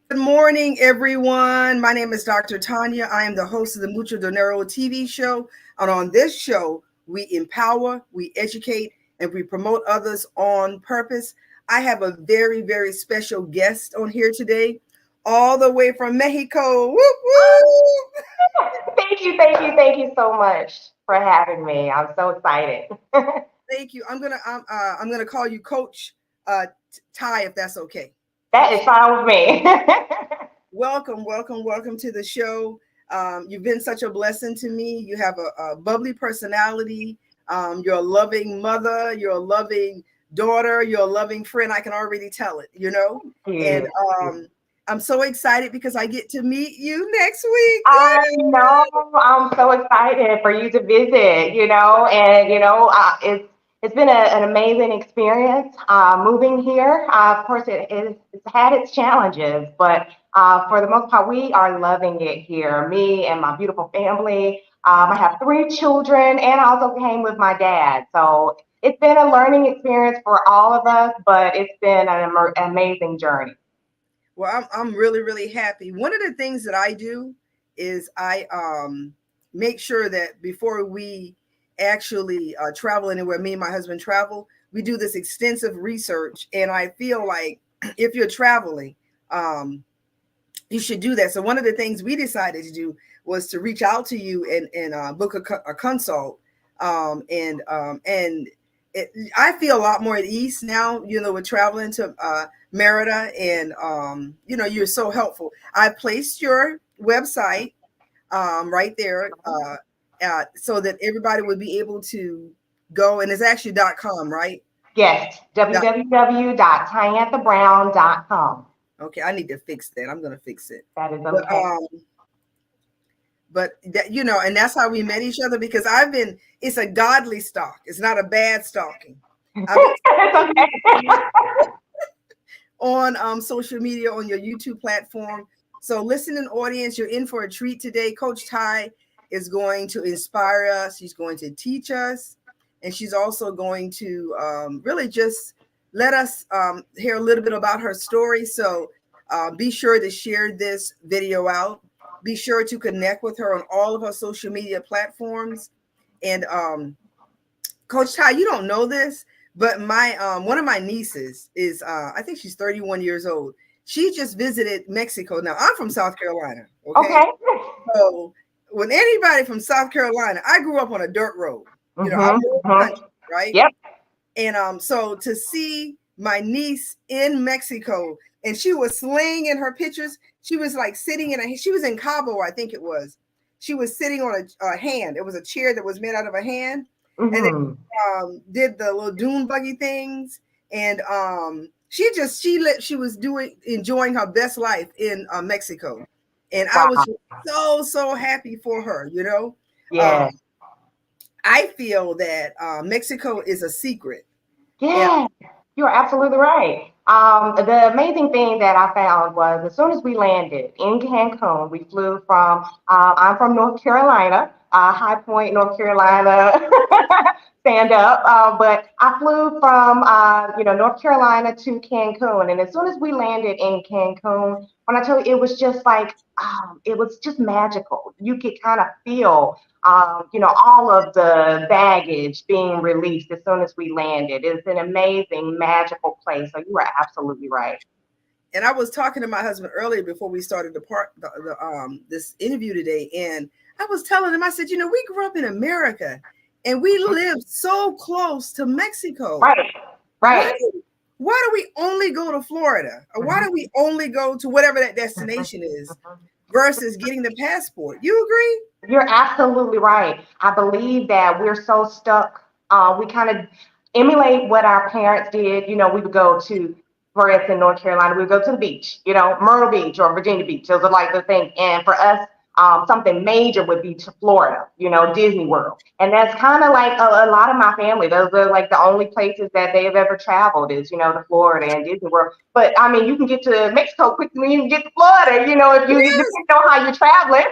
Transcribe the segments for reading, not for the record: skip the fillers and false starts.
Good morning, everyone. My name is Dr. Tonya. I am the host of the Mucho Dinero TV show. And on this show, we empower, we educate, and we promote others on purpose. I have a very, very special guest on here today, all the way from Mexico. Whoop, whoop. Thank you so much for having me. I'm so excited. Thank you. I'm gonna call you Coach Ty, if that's okay. That Coach is fine with me. Welcome, welcome, welcome to the show. You've been such a blessing to me. You have a bubbly personality. You're a loving mother. You're a loving daughter. You're a loving friend. I can already tell it, you know? Thank And you. I'm so excited because I get to meet you next week. I know. I'm so excited for you to visit. It's been an amazing experience moving here. Of course, it's had its challenges, but for the most part, we are loving it here. Me and my beautiful family. I have three children, and I also came with my dad. So it's been a learning experience for all of us, but it's been an amazing journey. Well, I'm really, really happy. One of the things that I do is I make sure that before we actually travel anywhere, me and my husband travel, we do this extensive research. And I feel like if you're traveling, um, you should do that. So one of the things we decided to do was to reach out to you and book a consult. And I feel a lot more at ease now. You know, we're traveling to Merida, and you're so helpful. I placed your website right there so that everybody would be able to go, and it's actually .com, right? Yes, www.tyanthabrown.com. Okay, I need to fix that. I'm gonna fix it. That is But okay. that, and that's how we met each other, because it's a godly stalk. It's not a bad stalking. I've been It's okay. on social media, on your YouTube platform. So listening audience, you're in for a treat today. Coach Ty is going to inspire us. She's going to teach us, and she's also going to really just let us hear a little bit about her story. So be sure to share this video out. Be sure to connect with her on all of her social media platforms. And Coach Ty, you don't know this, but my one of my nieces is I think she's 31 years old. She just visited Mexico. Now I'm from South Carolina, okay? Okay. So when anybody from South Carolina, I grew up on a dirt road. You know, out Mm-hmm. there in the Hmm. country, right? Yep. And so to see my niece in Mexico, and she was slaying her pictures. She was like sitting she was in Cabo, I think it was. She was sitting on a hand. It was a chair that was made out of a hand, and then Hmm. did the little dune buggy things. And she was enjoying her best life in Mexico, and I was Wow. just so happy for her. Yeah. I feel that Mexico is a secret. And Yeah. You're absolutely right. The amazing thing that I found was as soon as we landed in Cancun, we flew from, I'm from North Carolina, High Point, North Carolina, stand up. But I flew from, North Carolina to Cancun. And as soon as we landed in Cancun, when I tell you, it was just like, it was just magical. You could kind of feel all of the baggage being released as soon as we landed. It's an amazing, magical place. So you are absolutely right. I was talking to my husband earlier before we started this interview today, and I was telling him, I said, we grew up in America, and we lived so close to Mexico. Right, Why right. why do we only go to Florida, or why Mhm, do we only go to whatever that mhm, destination is mhm. versus getting the passport? You agree? You're absolutely right. I believe that we're so stuck. We kind of emulate what our parents did. We would go to, for instance, North Carolina, we would go to the beach, Myrtle Beach or Virginia Beach. Those are like the things. And for us, something major would be to Florida, Disney World. And that's kind of like a lot of my family. Those are like the only places that they have ever traveled is, to Florida and Disney World. But I mean, you can get to Mexico quicker than you can get to Florida, if you depending Yes. on how you're traveling.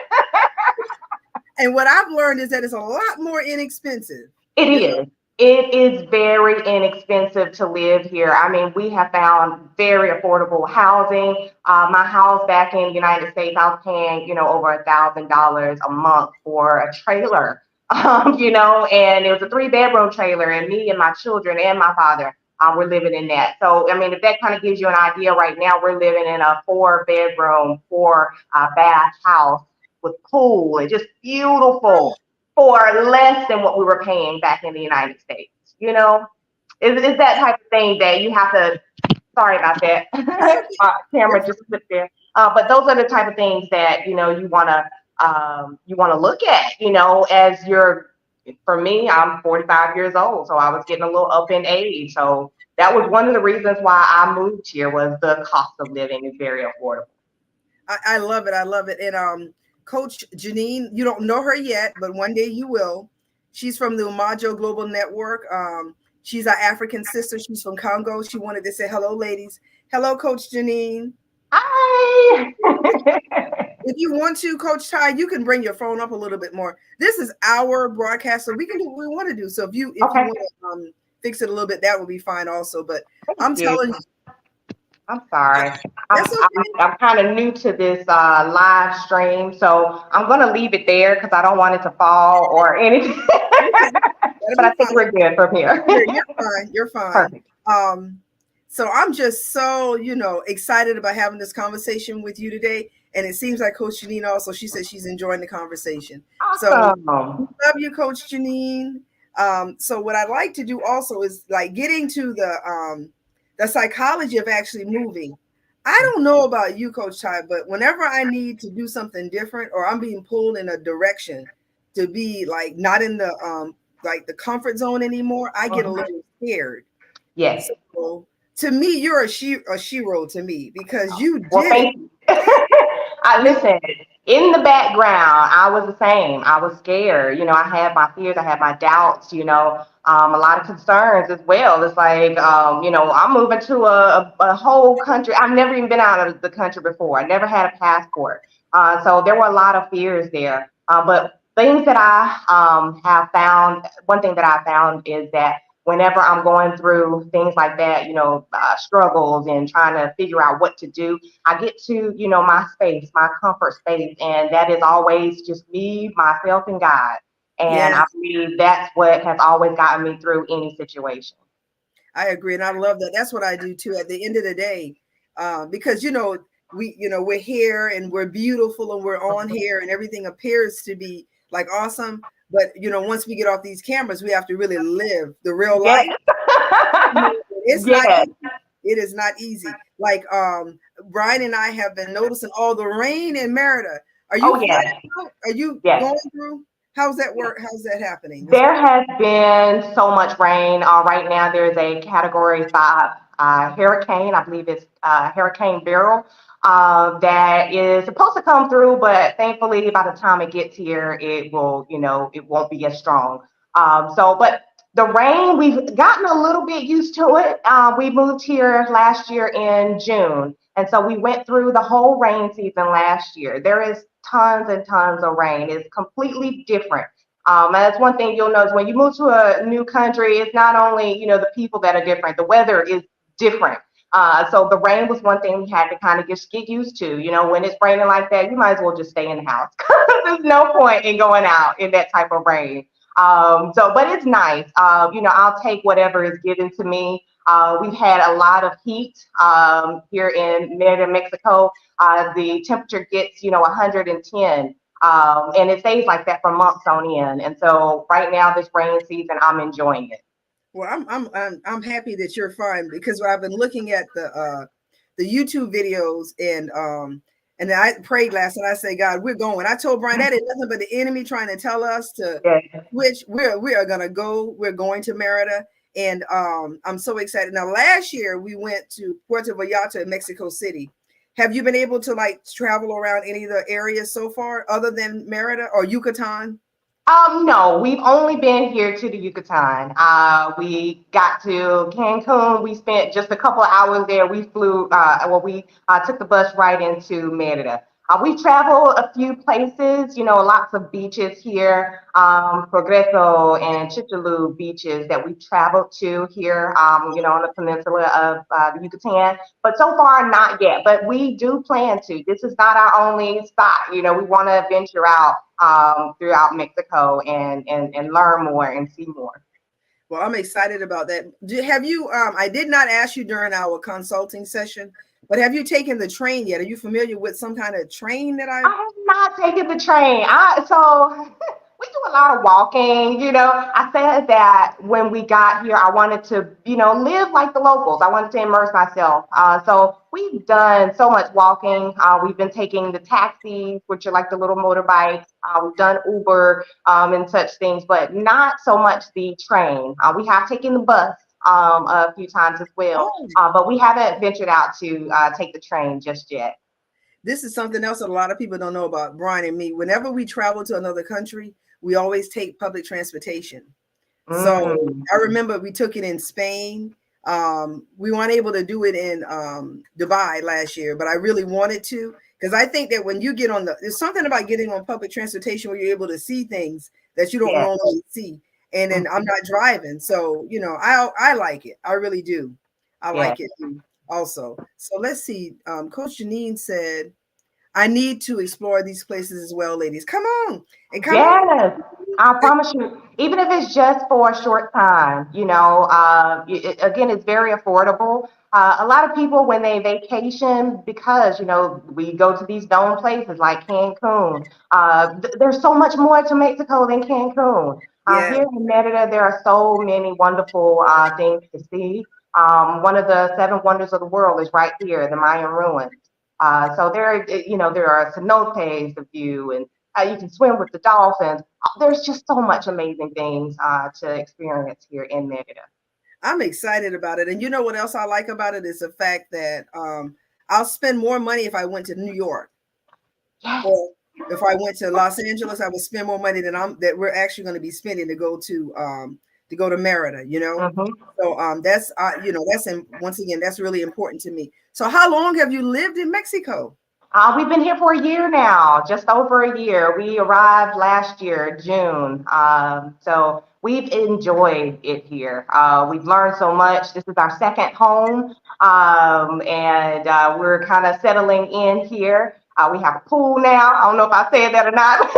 And what I've learned is that it's a lot more inexpensive. It You know, is. It is very inexpensive to live here. I mean, we have found very affordable housing. My house back in the United States, I was paying, over $1,000 a month for a trailer, and it was a three-bedroom trailer, and me and my children and my father were living in that. So, I mean, if that kind of gives you an idea, right now we're living in a four-bedroom, four-bath house with pool and just beautiful for less than what we were paying back in the United States. You know, it's that type of thing that you have to. Sorry about that. It's okay. You're Camera just slipped there. But those are the type of things that you want to look at. As you're. For me, I'm 45 years old, so I was getting a little up in age. So that was one of the reasons why I moved here was the cost of living is very affordable. I love it. I love it. And Coach Janine, you don't know her yet, but one day you will. She's from the Umajo Global Network. She's our African sister. She's from Congo. She wanted to say hello, ladies. Hello, Coach Janine. Hi. If you want to, Coach Ty, you can bring your phone up a little bit more. This is our broadcast, so we can do what we want to do. So if you Okay. want to fix it a little bit, that would be fine also. But I'm Thank you. telling you, I'm sorry. I'm, that's okay. I'm kind of new to this live stream, so I'm going to leave it there because I don't want it to fall or anything. That'll But be I think fine. we're good from here. You're fine. You're fine. Perfect. So I'm just so, excited about having this conversation with you today. And it seems like Coach Janine also, she said she's enjoying the conversation. So Awesome. love you, Coach Janine. So what I'd like to do also is like getting to the psychology of actually moving. I don't know about you, Coach Ty, but whenever I need to do something different or I'm being pulled in a direction to be like not in the comfort zone anymore, I get a little scared. Yes. So to me, you're a shero to me because you Well, did it. thank you. I listen. In the background, I was the same. I was scared. I had my fears. I had my doubts. A lot of concerns as well. It's like, I'm moving to a whole country. I've never even been out of the country before. I never had a passport. So there were a lot of fears there. But things that I have found, one thing that I found is that whenever I'm going through things like that, struggles and trying to figure out what to do, I get to, my space, my comfort space, and that is always just me, myself, and God. And I Yes, believe that's what has always gotten me through any situation. I agree, and I love that. That's what I do too. At the end of the day, because we're here and we're beautiful and we're on here and everything appears to be like awesome. But once we get off these cameras, we have to really live the real Yes. life. It's not Yes. easy. It is not easy. Like Brian and I have been noticing all the rain in Merida. Are you Oh, flooded yes. out? Are you Yes. going through? How's that work? How's that happening? There has been so much rain. Right now, there's a Category 5 hurricane. I believe it's Hurricane Beryl that is supposed to come through, but thankfully, by the time it gets here, it will, it won't be as strong. But the rain, we've gotten a little bit used to it. We moved here last year in June, and so we went through the whole rain season last year. There is tons and tons of rain. It's completely different. And that's one thing you'll notice when you move to a new country. It's not only the people that are different. The weather is different. So the rain was one thing we had to kind of just get used to. When it's raining like that, you might as well just stay in the house. There's no point in going out in that type of rain. But it's nice. I'll take whatever is given to me. We've had a lot of heat here in Merida, Mexico. The temperature gets 110. And it stays like that for months on end. And so right now, this rain season, I'm enjoying it. Well, I'm happy that you're fine because I've been looking at the YouTube videos and I prayed last night. I said, God, we're going. I told Brian that is nothing but the enemy trying to tell us to Yeah. which we are gonna go. We're going to Merida. And I'm so excited. Now, last year we went to Puerto Vallarta in Mexico City. Have you been able to like travel around any of the areas so far other than Merida or Yucatan? No, we've only been here to the Yucatan. We got to Cancun. We spent just a couple of hours there. We flew, we took the bus right into Merida. We travel a few places, lots of beaches here, Progreso and Chicxulub beaches that we traveled to here, on the peninsula of the Yucatan. But so far, not yet. But we do plan to. This is not our only spot. We want to venture out throughout Mexico and learn more and see more. Well, I'm excited about that. Have you, I did not ask you during our consulting session, but have you taken the train yet? Are you familiar with some kind of train that I have not taken the train. So we do a lot of walking. I said that when we got here, I wanted to, live like the locals. I wanted to immerse myself. So we've done so much walking. We've been taking the taxis, which are like the little motorbikes. We've done Uber and such things, but not so much the train. We have taken the bus a few times as well, Oh, but we haven't ventured out to take the train just yet. this is something else that a lot of people don't know about Brian and me. Whenever we travel to another country, we always take public transportation. So Mm. I remember we took it in Spain. We weren't able to do it in Dubai last year, but I really wanted to, because I think that when you get on there's something about getting on public transportation where you're able to see things that you don't Yes. normally see. And then I'm Mhm. not driving. So, I like it. I really do. I Yes. like it also. So let's see. Coach Janine said, I need to explore these places as well, ladies. Come on and come on. Yes. I promise you, even if it's just for a short time, again, it's very affordable. A lot of people, when they vacation, because, we go to these known places like Cancun, there's so much more to Mexico than Cancun. Yeah. Here in Merida, there are so many wonderful things to see. One of the seven wonders of the world is right here, the Mayan ruins. So there are cenotes, the view, and you can swim with the dolphins. There's just so much amazing things to experience here in Merida. I'm excited about it. And you know what else I like about it is the fact that I'll spend more money if I went to New York, Yes. or if I went to Los Angeles, I would spend more money than we're actually going to be spending to go to Merida, Hmm. So that's once again, that's really important to me. So how long have you lived in Mexico? We've been here for a year now, just over a year. We arrived last year, June. So we've enjoyed it here. We've learned so much. This is our second home, and we're kind of settling in here. We have a pool now. I don't know if I said that or not.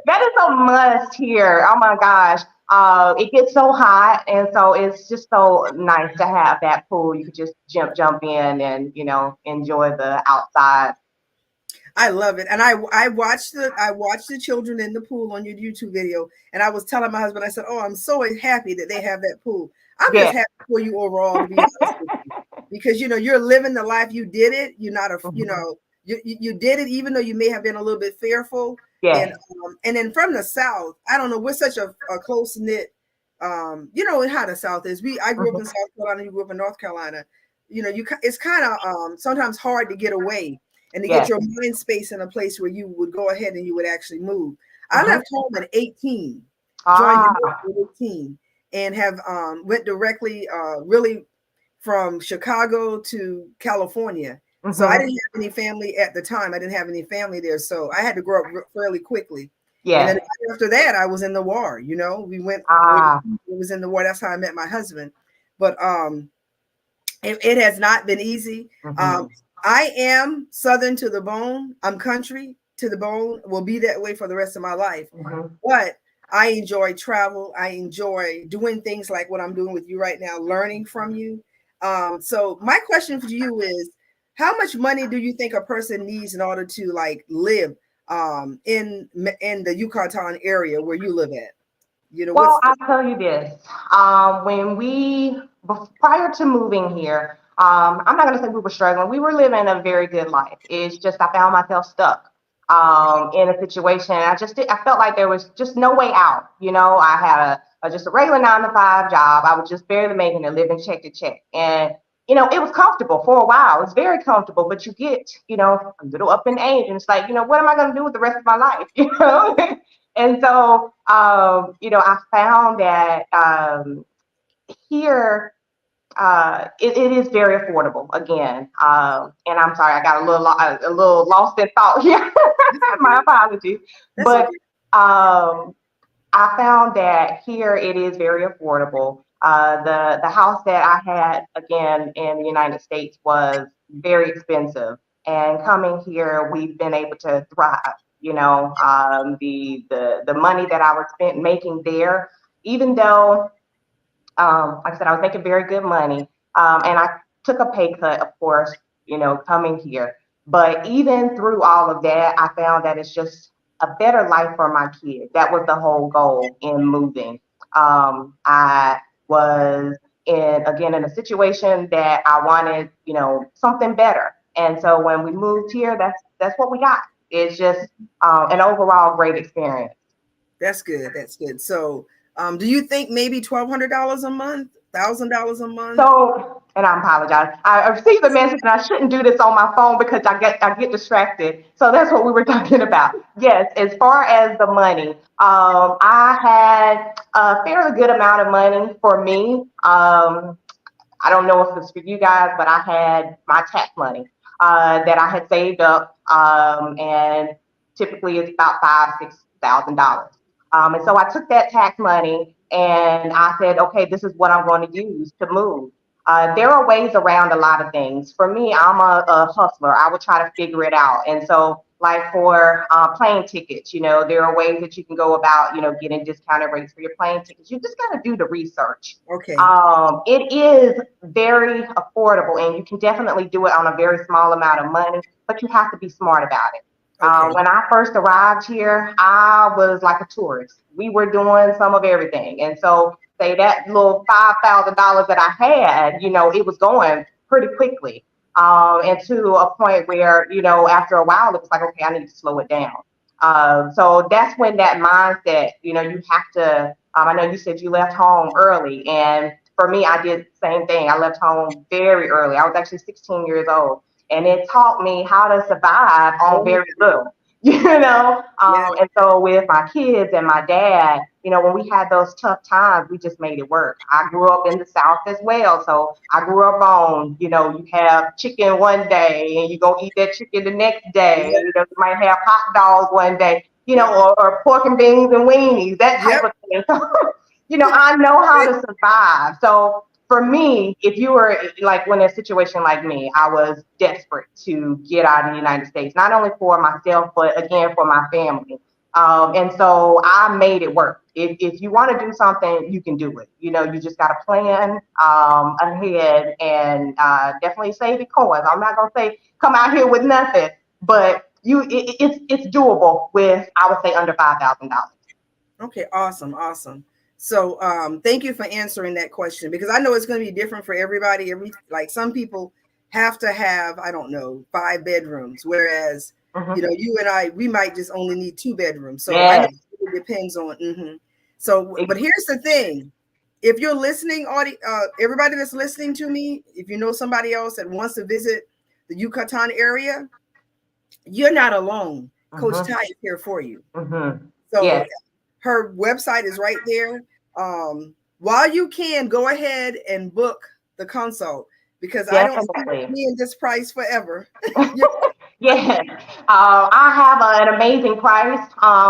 That is a must here. Oh my gosh. It gets so hot, and so it's just so nice to have that pool. You could just jump in and enjoy the outside. I love it, and I watched the children in the pool on your YouTube video, and I was telling my husband, I said, "Oh, I'm so happy that they have that pool. I'm just Yeah. happy for you overall, to be honest with you, because you're living the life. You did it. You're not a Mhm. you did it, even though you may have been a little bit fearful, and Yes. and then from the South, I don't know, we're such a close knit. How the South is. I grew up in Mhm. South Carolina. You grew up in North Carolina. It's kind of sometimes hard to get away and to get Yes. your mind space in a place where you would go ahead and you would actually move. I Mhm. left home at 18, joined the Ah. Navy at 18, and have went directly really from Chicago to California. So I Mhm. didn't have any family at the time. I didn't have any family there. So I had to grow up fairly quickly. And then Yes. after that, I was in the war. Ah. It was in the war. That's how I met my husband. But it has not been easy. Mhm. I am Southern to the bone. I'm country to the bone. Will be that way for the rest of my life. Mhm. But I enjoy travel. I enjoy doing things like what I'm doing with you right now, learning from you. So my question for you is, how much money do you think a person needs in order to like live in the Yucatan area where you live at? Well, What's the I'll tell you this. Prior to moving here, I'm not going to say we were struggling. We were living a very good life. It's just I found myself stuck in a situation. I felt like there was just no way out. I had just a regular 9 to 5 job. I was just barely making a living check to check. And, it was comfortable for a while. It's very comfortable, but you get, a little up in age and it's like, what am I going to do with the rest of my life? And so, I found that here It is very affordable again. And I'm sorry, I got a little lost in thought here. That's My okay. apologies. That's But okay. I found that here it is very affordable. The house that I had again in the United States was very expensive, and coming here, we've been able to thrive. You know, the money that I was spent making there, even though like I said, I was making very good money, and I took a pay cut, of course, you know, coming here. But even through all of that, I found that it's just a better life for my kids. That was the whole goal in moving. I was in a situation that I wanted, you know, something better. And so when we moved here, that's what we got. It's just an overall great experience. That's good. That's good. So, do you think maybe $1,200 a month, $1,000 a month? So, and I apologize. I received a message, and I shouldn't do this on my phone because I get distracted. So that's what we were talking about. Yes, as far as the money, I had a fairly good amount of money for me. I don't know if it's for you guys, but I had my tax money that I had saved up, and typically it's about $5,000 to $6,000. And so I took that tax money and I said, okay, this is what I'm going to use to move. There are ways around a lot of things. For me, I'm a hustler. I would try to figure it out. And so, like for plane tickets, you know, there are ways that you can go about, you know, getting discounted rates for your plane tickets. You just got to do the research. Okay. It is very affordable, and you can definitely do it on a very small amount of money, but you have to be smart about it. Okay. When I first arrived here, I was like a tourist. We were doing some of everything. And so, say that little $5,000 that I had, you know, it was going pretty quickly. And to a point where, you know, after a while, it was like, okay, I need to slow it down. So that's when that mindset, you know, you have to. I know you said you left home early, and for me, I did the same thing. I left home very early. I was actually 16 years old, and it taught me how to survive on Oh, very little. You know, yeah. and so with my kids and my dad, you know, when we had those tough times, we just made it work. I grew up in the South as well, so I grew up on, you know, you have chicken one day and you go eat that chicken the next day. Yeah. You know, you might have hot dogs one day, you know, Yep. or pork and beans and weenies, that type Yep. of thing. You know, I know how to survive. So for me, if you were like when a situation like me, I was desperate to get out of the United States, not only for myself, but again for my family. And so I made it work. If you want to do something, you can do it. You know, you just got to plan ahead and definitely save your coins. I'm not gonna say come out here with nothing, but it's doable with I would say under $5,000. Okay. Awesome. Awesome. So, thank you for answering that question because I know it's going to be different for everybody. Like some people have to have, I don't know, 5 bedrooms, whereas, Hmm. you and I, we might just only need 2 bedrooms. So I know Yes. it depends on. So, but here's the thing: if you're listening, everybody that's listening to me, if you know somebody else that wants to visit the Yucatan area, you're not alone. Coach Hmm. Ty is here for you. Hmm. So Yes. her website is right there. While you can go ahead and book the consult because I don't see it Definitely. being this price forever. Yes, I have an amazing price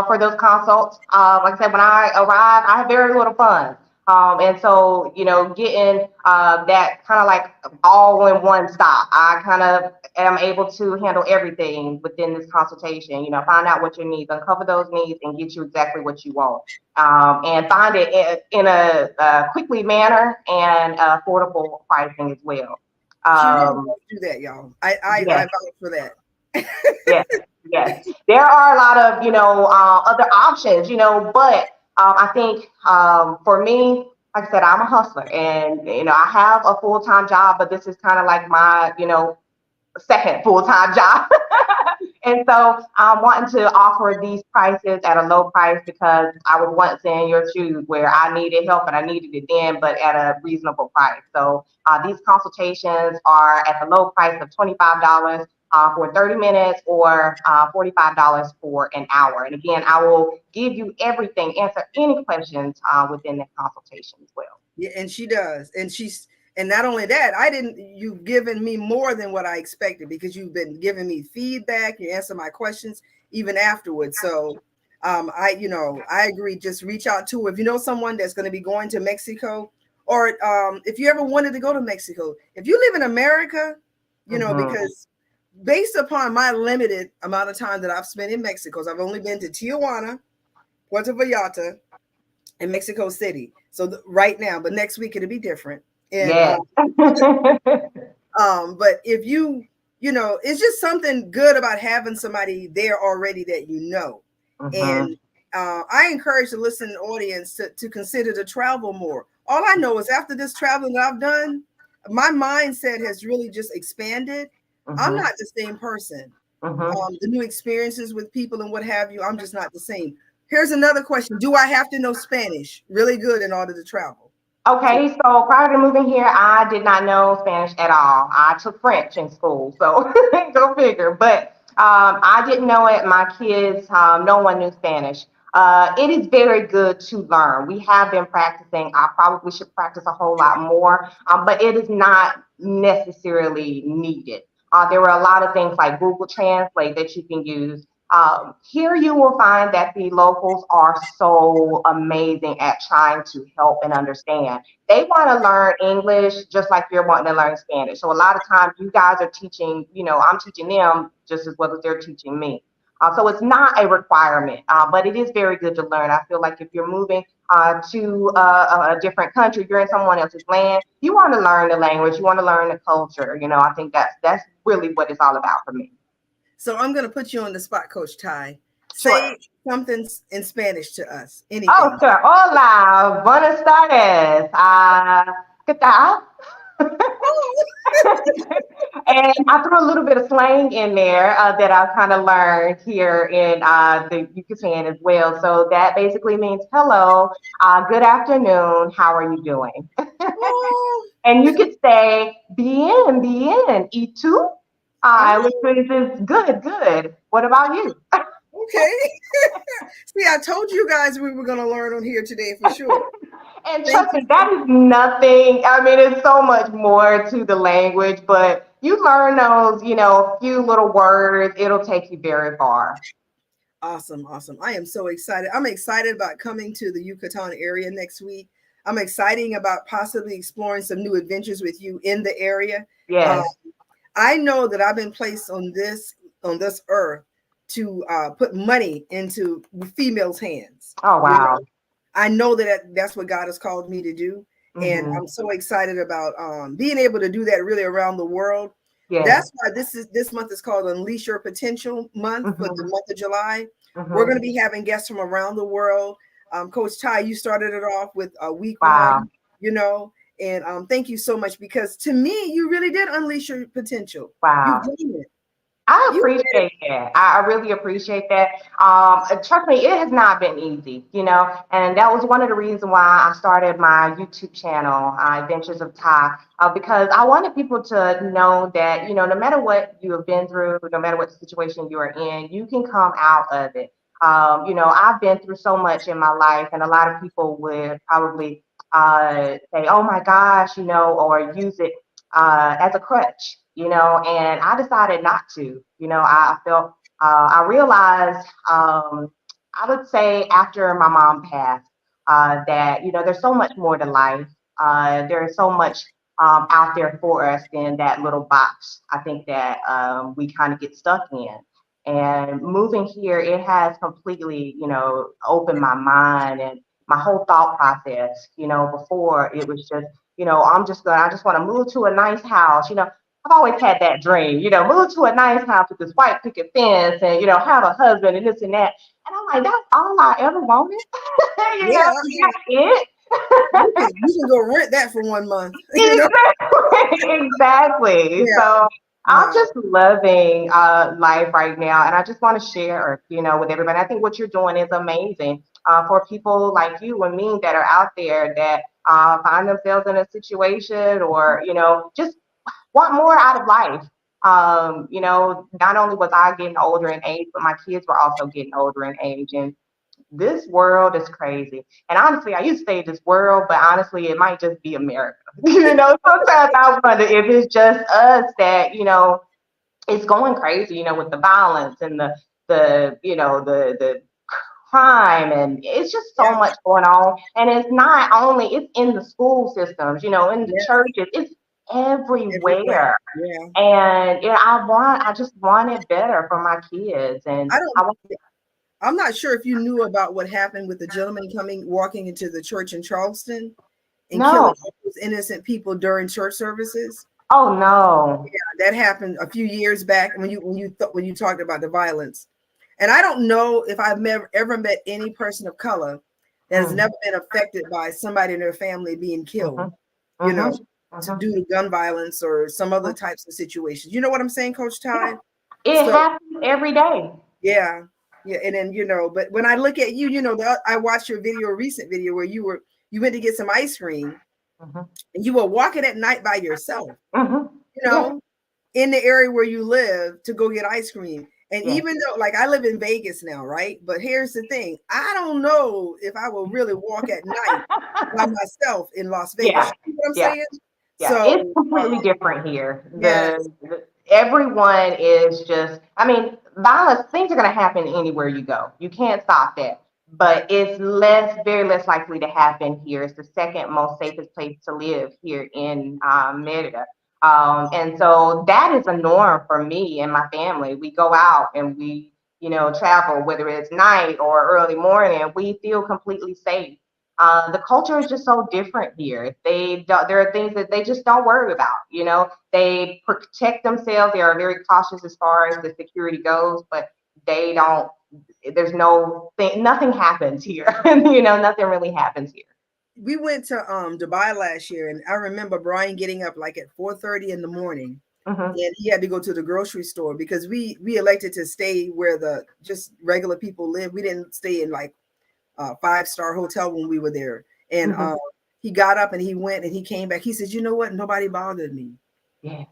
for those consults. Like I said, when I arrived, I had very little funds. And so, you know, getting that kind of like all in one stop, I kind of am able to handle everything within this consultation. You know, find out what your needs, uncover those needs, and get you exactly what you want. And find it in a quickly manner and affordable pricing as well. She really Um, does do that, y'all. I yes. vouch for that. Yes, yes. There are a lot of, you know, other options, you know, but I think for me, like I said, I'm a hustler and, you know, I have a full-time job, but this is kind of like my, you know, second full-time job. And so I'm wanting to offer these prices at a low price because I was once in your shoes where I needed help and I needed it then, but at a reasonable price. So these consultations are at the low price of $25 for 30 minutes or $45 for an hour. And again, I will give you everything, answer any questions within the consultation as well. Yeah, and she does. And not only that, you've given me more than what I expected, because you've been giving me feedback. You answer my questions even afterwards. So I agree. Just reach out to, if you know someone that's going to be going to Mexico, or if you ever wanted to go to Mexico, if you live in America, because based upon my limited amount of time that I've spent in Mexico, so I've only been to Tijuana, Puerto Vallarta, and Mexico City. So right now, but next week it'll be different. And Yeah. but if it's just something good about having somebody there already that you know. And I encourage the listening audience to consider to travel more. All I know is after this traveling that I've done, my mindset has really just expanded. I'm not the same person. The new experiences with people and what have you, I'm just not the same. Here's another question. Do I have to know Spanish really good in order to travel? Okay, so prior to moving here, I did not know Spanish at all. I took French in school, so go figure. But I didn't know it. My kids, no one knew Spanish. It is very good to learn. We have been practicing. I probably should practice a whole lot more, but it is not necessarily needed. There were a lot of things like Google Translate that you can use. Here you will find that the locals are so amazing at trying to help and understand. They want to learn English just like you're wanting to learn Spanish. So a lot of times you guys are teaching, I'm teaching them just as well as they're teaching me. So it's not a requirement, but it is very good to learn. I feel like if you're moving to a different country, you're in someone else's land, you want to learn the language, you want to learn the culture. I think that's really what it's all about for me. So I'm going to put you on the spot, Coach Ty. Sure. Say something in Spanish to us. Oh, Anything. sure. Hola, buenas tardes. ¿Qué tal? And I threw a little bit of slang in there that I've kind of learned here in the Yucatan as well. So that basically means hello, good afternoon, how are you doing? Oh, And you could say bien, bien, y tú? Which oh, means it's good, good. What about you? okay. See, I told you guys we were going to learn on here today for sure. And Thank trust me, you. that is nothing. I mean, it's so much more to the language, but you learn those, few little words, it'll take you very far. Awesome. Awesome. I am so excited. I'm excited about coming to the Yucatan area next week. I'm excited about possibly exploring some new adventures with you in the area. Uh, Yes. I know that I've been placed on this earth to put money into females' hands. Oh, wow. I know that that's what God has called me to do. And Hmm. I'm so excited about being able to do that really around the world. Yes. That's why this month is called Unleash Your Potential month for the Hmm. month of July. We're Hmm. going to be having guests from around the world. Coach Ty, you started it off with week one, Wow. and thank you so much, because to me, you really did unleash your potential. You've Wow. done it. I You did it. appreciate that. I really appreciate that. Trust me, it has not been easy, and that was one of the reasons why I started my YouTube channel, Adventures of Ty, because I wanted people to know that, no matter what you have been through, no matter what situation you are in, you can come out of it. I've been through so much in my life, and a lot of people would probably say, oh my gosh, or use it as a crutch, and I decided not to. I felt, I realized, I would say after my mom passed, that, there's so much more to life. There is so much out there for us than that little box, I think, that we kind of get stuck in. And moving here, it has completely, opened my mind and my whole thought process. Before it was just, I just want to move to a nice house. I've always had that dream, move to a nice house with this white picket fence and, have a husband and this and that. And I'm like, that's all I ever wanted. Yeah, I mean, That's it. you can go rent that for 1 month. Exactly. Exactly. Yeah. So I'm Wow. just loving life right now. And I just want to share, with everybody. I think what you're doing is amazing for people like you and me that are out there that find themselves in a situation or, just want more out of life. Not only was I getting older in age, but my kids were also getting older in age. And this world is crazy. And honestly, I used to say this world, but honestly, it might just be America. Sometimes I wonder if it's just us that, it's going crazy, with the violence and the crime, and it's just so Yeah, much going on. And it's not only, it's in the school systems, in the yes, churches, it's everywhere. everywhere. Yeah. And I just want it better for my kids. And I I don't want, I'm not sure if you knew about what happened with the gentleman walking into the church in Charleston and no, killing all those innocent people during church services. oh no. That happened a few years back when you talked about the violence. And I don't know if I've ever met any person of color that has Mm, never been affected by somebody in their family being killed, mhm, you know, mhm, to mhm, due to gun violence or some other mhm. types of situations. You know what I'm saying, Coach Ty? Yeah, it So happens every day. yeah, yeah, and then but when I look at you, I watched your recent video where you went to get some ice cream Mhm, and you were walking at night by yourself, mhm. you Yeah, know, in the area where you live to go get ice cream. And yeah. even though, like, I live in Vegas now, right? But here's the thing: I don't know if I will really walk at night by myself in Las Vegas. Yeah, You know what I'm yeah. saying? Yeah, it's So, completely different here. yes, Everyone is just, I mean, violence, things are going to happen anywhere you go. You can't stop that. But it's very less likely to happen here. It's the second most safest place to live here in Merida. And so that is a norm for me and my family. We go out and we, travel, whether it's night or early morning, we feel completely safe. The culture is just so different here. There are things that they just don't worry about. They protect themselves. They are very cautious as far as the security goes, but they don't. There's no thing. Nothing happens here. Nothing really happens here. we went to Dubai last year, and I remember Brian getting up like at 4:30 in the morning, Hmm. and he had to go to the grocery store because we elected to stay where the just regular people live. We didn't stay in like a 5-star hotel when we were there. And Hmm. he got up and he went and he came back. He said, "You know what? Nobody bothered me." Yeah.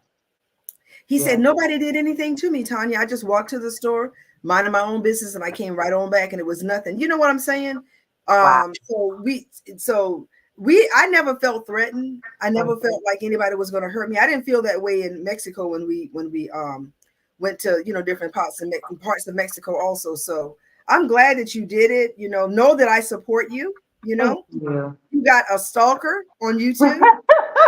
He said, Yeah. "Nobody did anything to me, Tonya. I just walked to the store, minding my own business, and I came right on back, and it was nothing." You know what I'm saying? Wow. So I never felt threatened. I never Mhm. felt like anybody was going to hurt me. I didn't feel that way in Mexico when we went to different parts of Mexico also. So I'm glad that you did it. Know that I support you. You Thank know, you. you got a stalker on YouTube.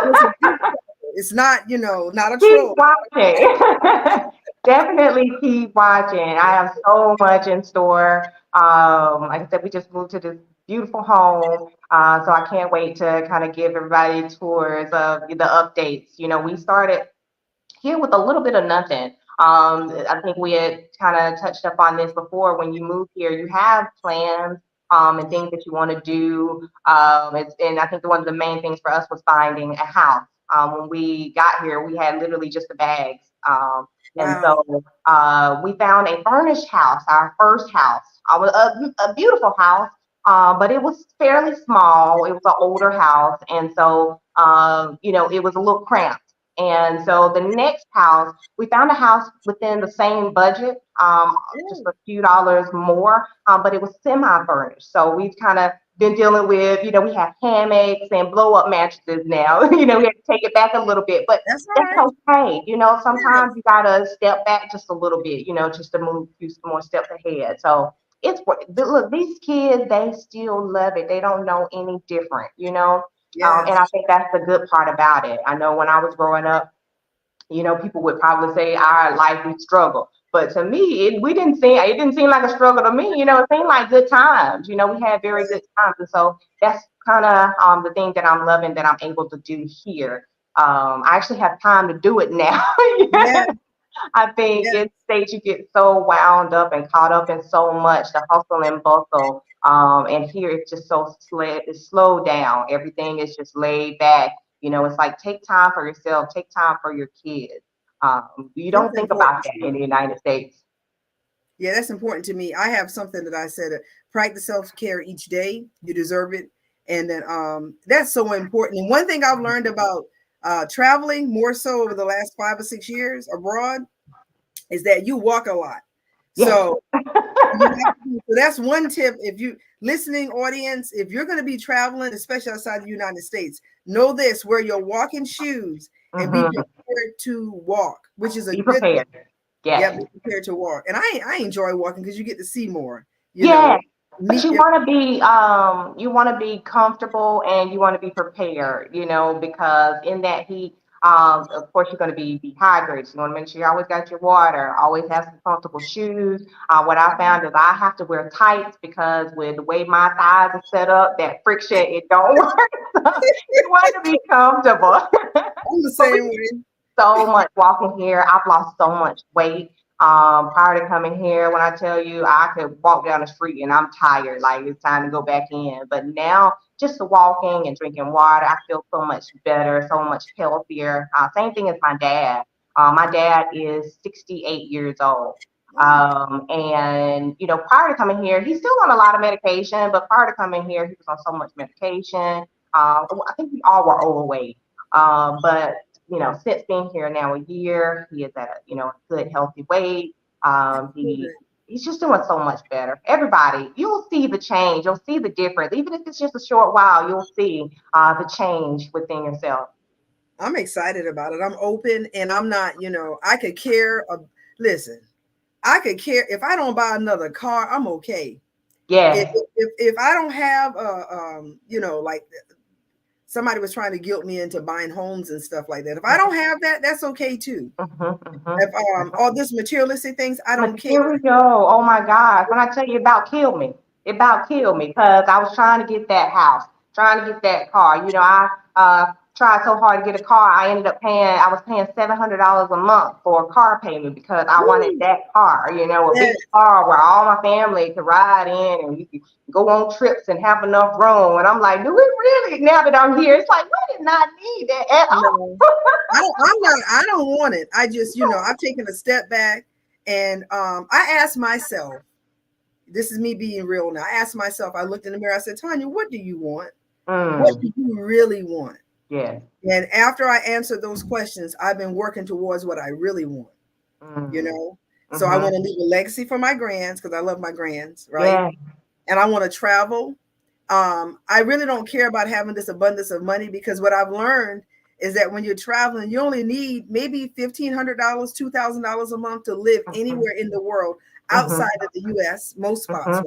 It's a good stalker. It's not not a Keep troll. watching. Definitely keep watching. I have so much in store. Like I said, we just moved to this beautiful home. So I can't wait to kind of give everybody tours of the updates. We started here with a little bit of nothing. I think we had kind of touched up on this before. When you move here, you have plans and things that you want to do. And I think one of the main things for us was finding a house. When we got here, we had literally just the bags. And Wow. so we found a furnished house, our first house. A beautiful house, but it was fairly small. It was an older house. And so, it was a little cramped. And so the next house, we found a house within the same budget, just Oh, a few dollars more, but it was semi-furnished. So we've kind of been dealing with, we have hammocks and blow-up mattresses now. We have to take it back a little bit, but that's all that's right. okay. Sometimes Yes. you gotta step back just a little bit, just to move a few more steps ahead. So look, these kids, they still love it. They don't know any different. And Yes. I think that's the good part about it. I know when I was growing up, people would probably say our life we struggle. But to me, it didn't seem like a struggle to me. It seemed like good times. We had very good times. And so that's kind of the thing that I'm loving that I'm able to do here. I actually have time to do it now. Yes. I think Yes. in states you get so wound up and caught up in so much, the hustle and bustle. And here it's just it's slowed down. Everything is just laid back. It's like take time for yourself, take time for your kids. You That's don't think about important that to in me. the United States. Yeah, that's important to me. I have something that I said: practice self-care each day. You deserve it. And then that's so important. And one thing I've learned about traveling more so over the last 5 or 6 years abroad is that you walk a lot. Yes. So You have to so that's one tip. If you listening audience, if you're going to be traveling, especially outside the United States, know this: wear your walking shoes and be Mhm. prepared to walk, which is a Be good thing. prepared. Yeah, Yes. be prepared to walk. And I enjoy walking because you get to see more. You know, Yes. But meet your you want to be comfortable and you want to be prepared, because in that heat, of course, you're going to be dehydrated. So you want to make sure you always got your water, always have some comfortable shoes. What I found is I have to wear tights because with the way my thighs are set up, that friction, it don't work. So you want to be comfortable. I'm the But same way. so much walking here. I've lost so much weight. Prior to coming here, when I tell you I could walk down the street and I'm tired, like it's time to go back in. But now, just the walking and drinking water, I feel so much better, so much healthier. Same thing as my dad. My dad is 68 years old. Oh, And prior to coming here, he's still on a lot of medication, but prior to coming here, he was on so much medication. I think we all were overweight. But since being here now a year, he is at a good healthy weight. that's He good. he's just doing so much better. Everybody, you'll see the change. You'll see the difference, even if it's just a short while. You'll see the change within yourself. I'm excited about it. I'm open and I'm not, I could care. Listen, I could care if I don't buy another car, I'm okay. If Yes. if I don't have like somebody was trying to guilt me into buying homes and stuff like that. If I don't have that, that's okay too. Hmm. If all this materialistic things, I don't care. Material. Oh my gosh. When I tell you about killed me, it about killed me because I was trying to get that house, trying to get that car. I tried so hard to get a car. I was paying $700 a month for a car payment because I wanted Woo! that car, a big Yes, car where all my family could ride in and we could go on trips and have enough room. And I'm like, do we really, now that I'm here, it's like, we did not need that at all. no, I don't want it. I just, I've taken a step back and I asked myself, this is me being real now. I asked myself, I looked in the mirror, I said, Tonya, what do you want? What Mm, do you really want? yes. And after I answered those questions, I've been working towards what I really want, you Mm, know? So I mm-hmm. want to leave a legacy for my grands because I love my grands, right? Yeah. And I want to travel. I really don't care about having this abundance of money because what I've learned is that when you're traveling, you only need maybe $1,500, $2,000 a month to live Mhm, anywhere in the world outside mhm, of the US, most spots, mhm.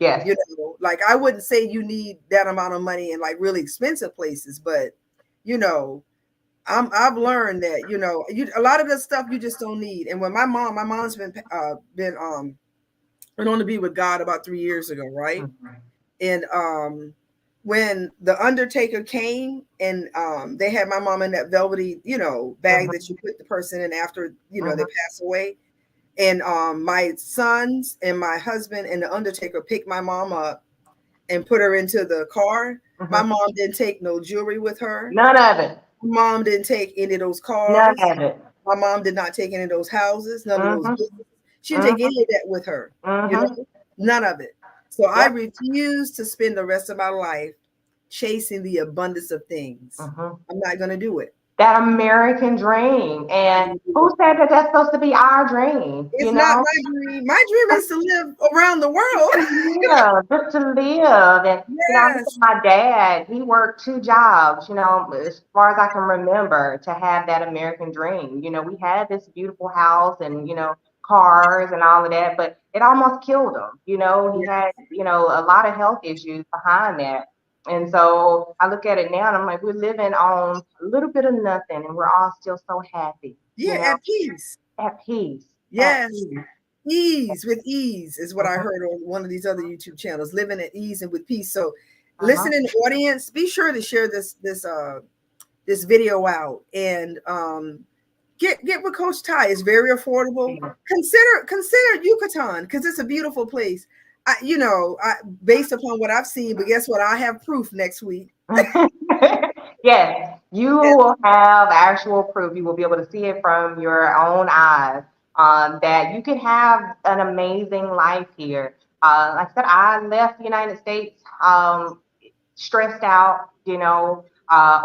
rather. Yes. Like I wouldn't say you need that amount of money in like really expensive places, but you know, I've learned that a lot of the stuff you just don't need. And when my mom's been went on to be with God about 3 years ago, right? Mhm, And when the Undertaker came and they had my mom in that velvety bag mhm, that you put the person in after they mhm, pass away. And my sons and my husband and the Undertaker picked my mom up and put her into the car. My mhm. mom didn't take no jewelry with her. None of it. Mom didn't take any of those None cars. of it. My mom did not take any of those houses, none of those Mhm, businesses. She didn't take mhm, any of that with her, mhm. none of it. So I Yep. refuse to spend the rest of my life chasing the abundance of things. Mhm. I'm not going to do it. That American dream. I'm not And going to do who it. said that that's supposed to be our dream? It's not my dream. My dream is to live around the world. Just to live. And, I look at Yes. my dad, he worked two jobs, as far as I can remember, to have that American dream. We had this beautiful house and, cars and all of that, but it almost killed him. He Yeah. had, a lot of health issues behind that. And so I look at it now and I'm like, we're living on a little bit of nothing and we're all still so happy, Yeah, at peace. at peace, at Yes. peace. Ease with ease is what I Mhm. heard on one of these other YouTube channels, living at ease and with peace. So Uh-huh. listen in the audience, be sure to share this video out and get with Coach Ty. It's very affordable. Consider Yucatan because it's a beautiful place. Based upon what I've seen, but guess what? I have proof next week. Yes, you And will have actual proof. You will be able to see it from your own eyes, that you can have an amazing life here. Like I said, I left the United States stressed out,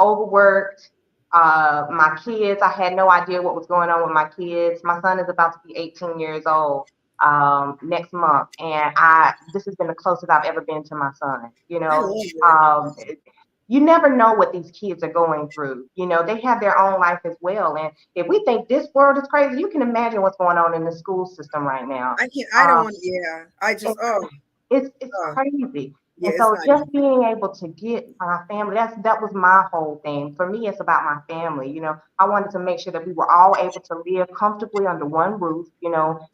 overworked. My kids, I had no idea what was going on with my kids. My son is about to be 18 years old. next month, and I this has been the closest I've ever been to my son. I love it. Um, you never know what these kids are going through. They have their own life as well, and if we think this world is crazy, you can imagine what's going on in the school system right now. I can't. I don't want. Yeah. I just. It's Oh. crazy. Yeah. And It's so not just easy. being able to get my family, that was my whole thing. For me, it's about my family. I wanted to make sure that we were all able to live comfortably under one roof,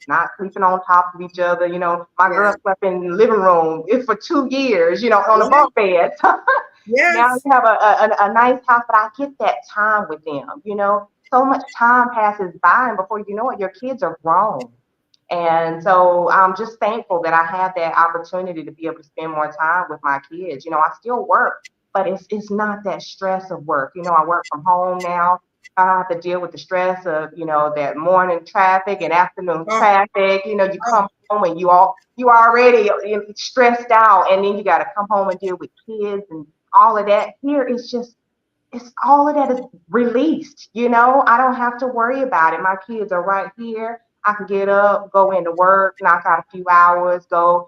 not sleeping on top of each other. My Yeah. girl slept in the living room for 2 years, on a Yeah. bunk bed. Now Yes. you have a nice house, but I get that time with them. So much time passes by, and before you know it, your kids are grown. And so I'm just thankful that I had that opportunity to be able to spend more time with my kids. I still work, but it's not that stress of work. I work from home now. I don't have to deal with the stress of, that morning traffic and afternoon Oh. traffic. You Oh. come home and you already stressed out, and then you got to come home and deal with kids and all of that. Here it's all of that is released. I don't have to worry about it. My kids are right here. I can get up, go into work, knock out a few hours, go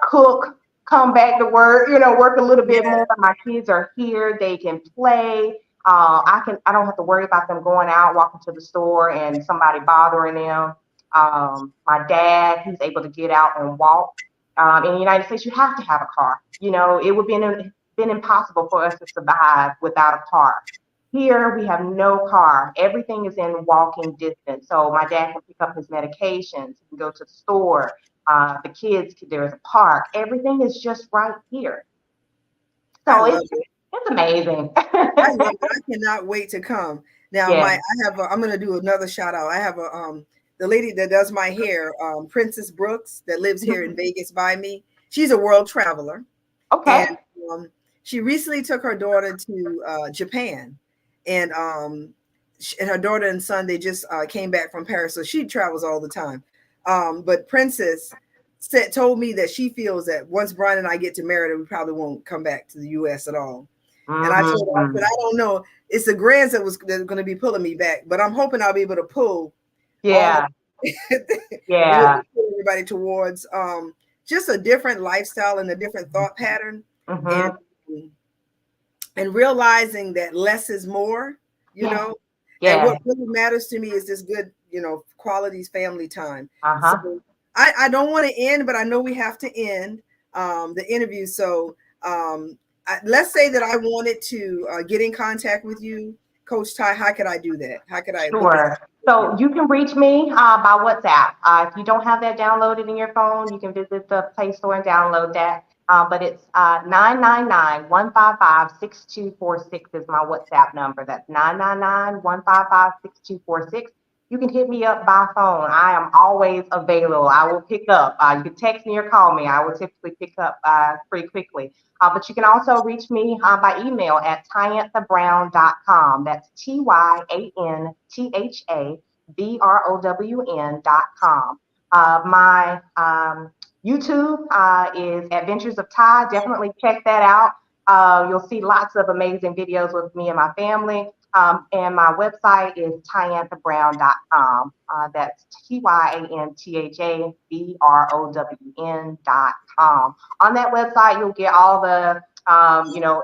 cook, come back to work, work a little bit Yeah. more. My kids are here. They can play. I don't have to worry about them going out, walking to the store and somebody bothering them. My dad, he's able to get out and walk. In the United States, you have to have a car. It would been impossible for us to survive without a car. Here we have no car. Everything is in walking distance. So my dad can pick up his medications, he can go to the store. There is a park. Everything is just right here. I So love it's it. it's amazing. I love it. I cannot wait to come. Now, Yeah. I have. I'm going to do another shout out. I have the lady that does my hair, Princess Brooks, that lives here in Vegas by me. She's a world traveler, and Okay. um, she recently took her daughter to Japan, and and her daughter and son they just came back from Paris, so she travels all the time. But Princess told me that she feels that once Brian and I get to Merida, we probably won't come back to the U.S. at all. And I told her, I said, Hmm. I don't know. It's the grands that's going to be pulling me back, but I'm hoping I'll be able to pull all Yeah. really Yeah. pull everybody towards just a different lifestyle and a different thought pattern, and Hmm. and realizing that less is more, you Yeah. know. And Yeah. what really matters to me is this good, qualities family time. So Uh-huh. I don't want to end, but I know we have to end the interview. So let's say that I wanted to get in contact with you, Coach Ty. How could I do that? How could I look in Sure. contact with So you? you can reach me by WhatsApp. If you don't have that downloaded in your phone, you can visit the Play Store and download that. But it's 999-155-6246 is my WhatsApp number. That's 999-155-6246. You can hit me up by phone. I am always available. I will pick up. You can text me or call me. I will typically pick up pretty quickly. But you can also reach me by email at tyanthabrown.com. That's tyanthabrown.com. My YouTube is Adventures of Ty. Definitely check that out. You'll see lots of amazing videos with me and my family. And my website is tyanthabrown.com. That's tyanthabrown.com. On that website, you'll get all the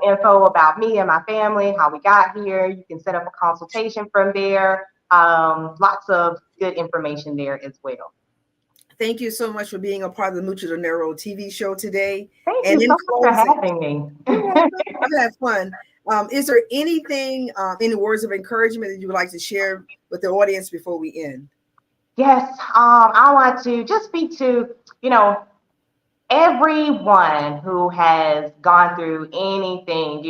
info about me and my family, how we got here. You can set up a consultation from there. Lots of good information there as well. Thank you so much for being a part of the Mucho Dinero TV show today. Thank And you in so much for closing, having me. you're welcome. I've had fun. Is there anything, any words of encouragement that you would like to share with the audience before we end? Yes, I want to just speak to, you know, everyone who has gone through anything,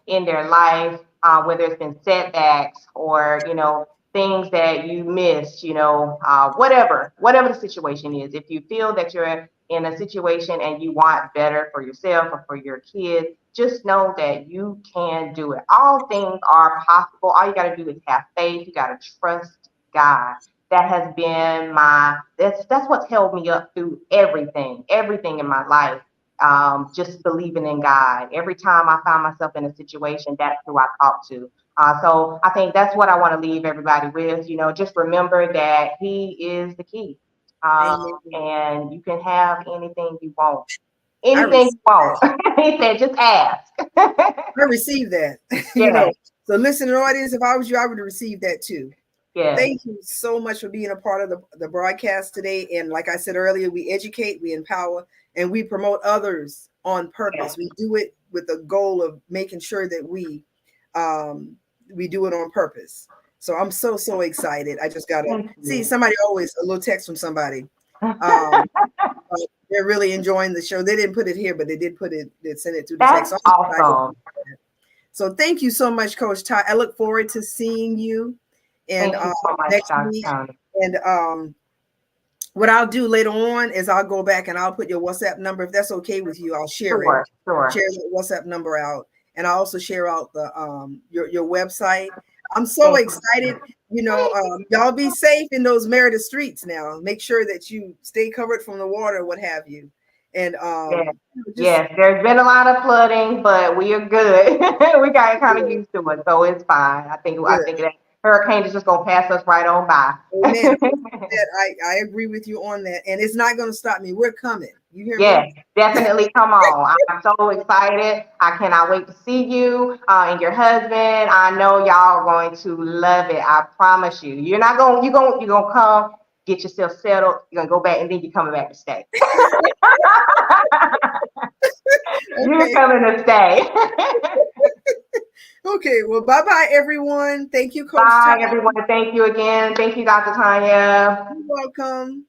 in their life, whether it's been setbacks or, things that you missed, whatever the situation is. If you feel that you're in a situation and you want better for yourself or for your kids, just know that you can do it. All things are possible. All you got to do is have faith. You got to trust God. That has been that's what's held me up through everything in my life. Just believing in God. Every time I find myself in a situation, that's who I talk to. So I think that's what I want to leave everybody with. Just remember that He is the key. Amen. And you can have anything you want. I, Anything you want. He said, just ask. I received that. Yes, So listening audience, if I was you, I would receive that too. yes, Thank you so much for being a part of the broadcast today. And like I said earlier, we educate, we empower, and we promote others on purpose. yes. We do it with the goal of making sure that we do it on purpose. So I'm so excited. I just gotta Thank see you. somebody, always a little text from somebody. Um, they're really enjoying the show. They didn't put it here, but they did put it. They sent it through the text. That's So I'm excited. awesome. So thank you so much, Coach Ty. I look forward to seeing you and Thank you so much, next Dr. week. Tony. And what I'll do later on is I'll go back and I'll put your WhatsApp number. If that's okay with you, I'll share it. Sure. Share the WhatsApp number out. And I'll also share out the your website. I'm so Thank you. excited. Y'all be safe in those Merida streets now. Make sure that you stay covered from the water, what have you. And Yes, there's been a lot of flooding, but we are good. We got kind of used to it, so it's fine. I think that hurricane is just gonna pass us right on by. Amen. I agree with you on that. And it's not gonna stop me. We're coming. You hear Yes, me? definitely come on. I'm so excited. I cannot wait to see you and your husband. I know y'all are going to love it. I promise you. You're gonna come, get yourself settled. You're gonna go back, and then you're coming back to stay. You're Okay. coming to stay. Okay. Well, bye-bye, everyone. Thank you, Coach Bye, Ty. everyone. Thank you again. Thank you, Dr. Tanya. You're welcome.